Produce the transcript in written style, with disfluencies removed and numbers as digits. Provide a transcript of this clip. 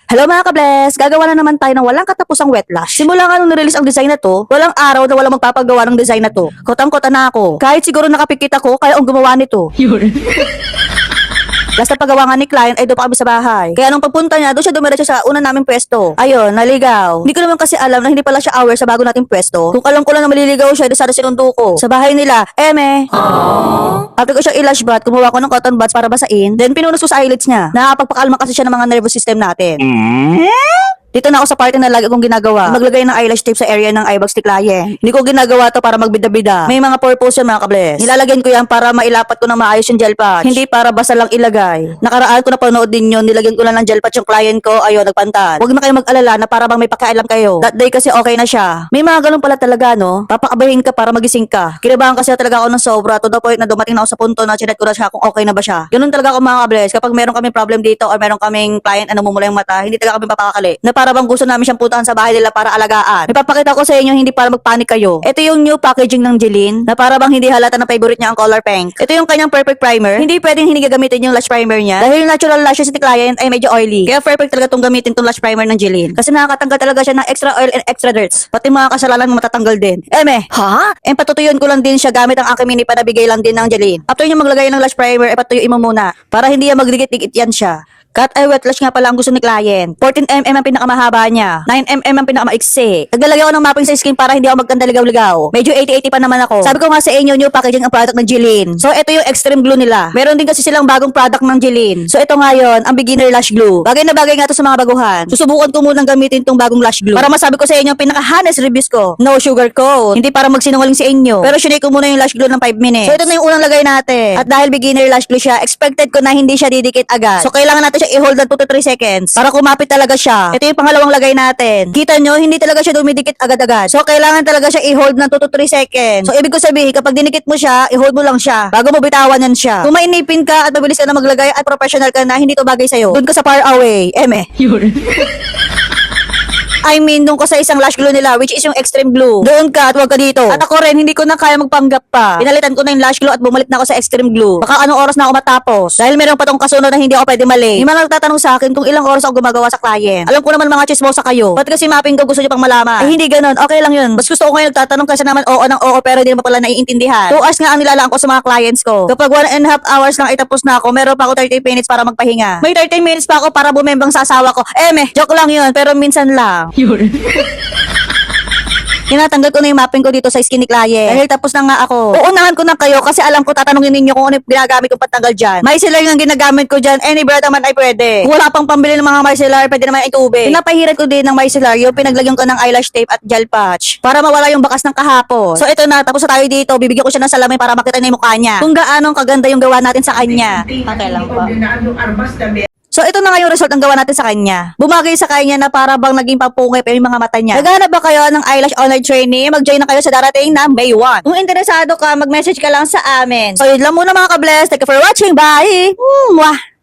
Hello mga ka-bless! Gagawa na naman tayo ng walang katapusang wet lash. Simula nga nung nirelease ang design na to, walang araw na walang magpapagawa ng design na to. Kotang-kota na ako. Kahit siguro nakapikit ako, kaya ang gumawa nito. Yun. Last na paggawa nga ni client ay doon pa kami sa bahay. Kaya nung pagpunta niya, doon siya dumiretso sa una naming pwesto. Ayun, naligaw. Hindi ko naman kasi alam na hindi pala siya aware sa bago nating pwesto. Kung alam ko lang na maliligaw siya, doon sana sinundo ko. Sa bahay nila, Eme. After ko siya i-lash bath, kumuha ko ng cotton buds para basain. Then pinunos ko sa eyelids niya. Nakakapagpakalma kasi siya ng mga nervous system natin. Dito na ako sa party na lagi kong ginagawa. Maglagay ng eyelash tape sa area ng eyebags ni client. Hindi ko ginagawa to para magbida-bida. May mga purpose yan mga ka-bless. Nilalagyan ko yan para mailapat ko ng maayos yung gel patch. Hindi para basta lang ilagay. Nakaraan ko na panood din yun. Nilagyan ko lang ng gel patch yung client ko. Ayun, nagpantal. Huwag na kayo mag-alala na para bang may pakialam kayo. That day kasi okay na siya. May mga ganun pala talaga, no? Papakabahin ka para magising ka. Kinabahan kasi talaga ako ng sobra to the point na dumating na ako sa punto na chinet ko na siya kung okay na ba siya. Ganun talaga ako mga ka-bless. Kapag meron kaming problem dito or meron kaming client na namumula yung mata, hindi talaga kami papakakali. Na para bang gusto namin siyang puntahan sa bahay nila para alagaan. May papakita ko sa inyo hindi para magpanik kayo. Ito yung new packaging ng Jeline na para bang hindi halata na favorite niya ang color pink. Ito yung kanyang perfect primer. Hindi pwedeng hindi gagamitin yung lash primer niya dahil yung natural lashes ni client ay medyo oily. Kaya perfect talaga tong gamitin tong lash primer ng Jeline. Kasi nakakatanggal talaga siya ng extra oil and extra dirts. Pati mga kasalanan mo matatanggal din. Eme, ha? Patutuyuan ko lang din siya gamit ang aking mini panabigay lang din ng Jeline. After niyo maglagay ng lash primer, patuyuin mo muna para hindi yan magdikit-dikit yan siya. Cut eye wet lash nga pala ang gusto ni client. 14mm ang pinakamahaba niya. 9mm ang pinakamaiksi. Naglalagay ako ng mapping sa skin para hindi ako magkanda ligaw-ligaw. Medyo 80-80 pa naman ako. Sabi ko nga sa inyo, new packaging ang product ng Jeline. So ito yung extreme glue nila. Meron din kasi silang bagong product ng Jeline. So ito ngayon, ang beginner lash glue. Bagay na bagay nga to sa mga baguhan. Susubukan ko munang gamitin tong bagong lash glue. Para masabi ko sa inyo ang pinaka-honest reviews ko. No sugar coat. Hindi para magsinungaling sa inyo. Pero sinake ko muna yung lash glue ng 5 minutes. So ito na yung unang lagay natin. At dahil beginner lash glue siya, expected ko na hindi siya didikit agad. So kailangan natin siya i-hold na 2 to 3 seconds para kumapit talaga siya. Ito yung pangalawang lagay natin. Kita nyo, hindi talaga siya dumidikit agad-agad. So kailangan talaga siya i-hold ng 2 to 3 seconds. So ibig ko sabihin, kapag dinikit mo siya, i-hold mo lang siya bago mo bitawan yan siya. Kung mainipin ka at mabilis ka na maglagay at professional ka na, hindi to bagay sa'yo. Doon ka sa far away. Eme. Yun. I mean, doon ko sa isang lash glue nila, which is yung extreme glue. Doon ka at huwag ka dito. At ako rin, hindi ko na kaya magpanggap pa. Pinalitan ko na yung lash glue at bumalik na ako sa extreme glue. Baka anong oras na ako matapos. Dahil meron pa tong kasunod na hindi ako pwede mali. May mga nagtatanong sa akin kung ilang oras ako gumagawa sa client. Alam ko naman mga chismosa kayo. Ba't kasi mapping ko gusto nyo pang malaman? Ay hindi ganun. Okay lang yun. Mas gusto ko ngayon nagtatanong kasi naman oo ng oo pero hindi naman pala naiintindihan. 2 hours nga ang nilalaan ko sa mga clients ko. Kapag 1.5 hours lang itapos na ako, meron pa ako 30 minutes para magpahinga. May 30 minutes pa ako para bumembang sa asawa ko. Joke lang yun pero minsan lang. Yun. Tinatanggal ko na yung mapping ko dito sa skin ni client. Dahil tapos na nga ako. Uunahan ko na kayo kasi alam ko tatanungin ninyo kung ano yung ginagamit kong pantanggal dyan. Micellar yung ginagamit ko dyan. Any brand naman ay pwede. Kung wala pang pambili ng mga micellar, pwede naman ay tubig. Pinapahiran ko din ng micellar yung pinaglagyan ko ng eyelash tape at gel patch. Para mawala yung bakas ng kahapon. So ito na, tapos na tayo dito. Bibigyan ko siya ng salamin para makita na yung mukha niya. Kung gaano kaganda yung gawa natin sa kanya. Okay lang po. So ito na nga yung result ng gawa natin sa kanya. Bumagay sa kanya na para bang naging papungay pa yung mga mata niya. Naghanap ba kayo ng eyelash online training? Mag-join na kayo sa darating na May 1. Kung interesado ka, mag-message ka lang sa amin. So yun lang muna mga ka-bless. Thank you for watching. Bye! Mwah!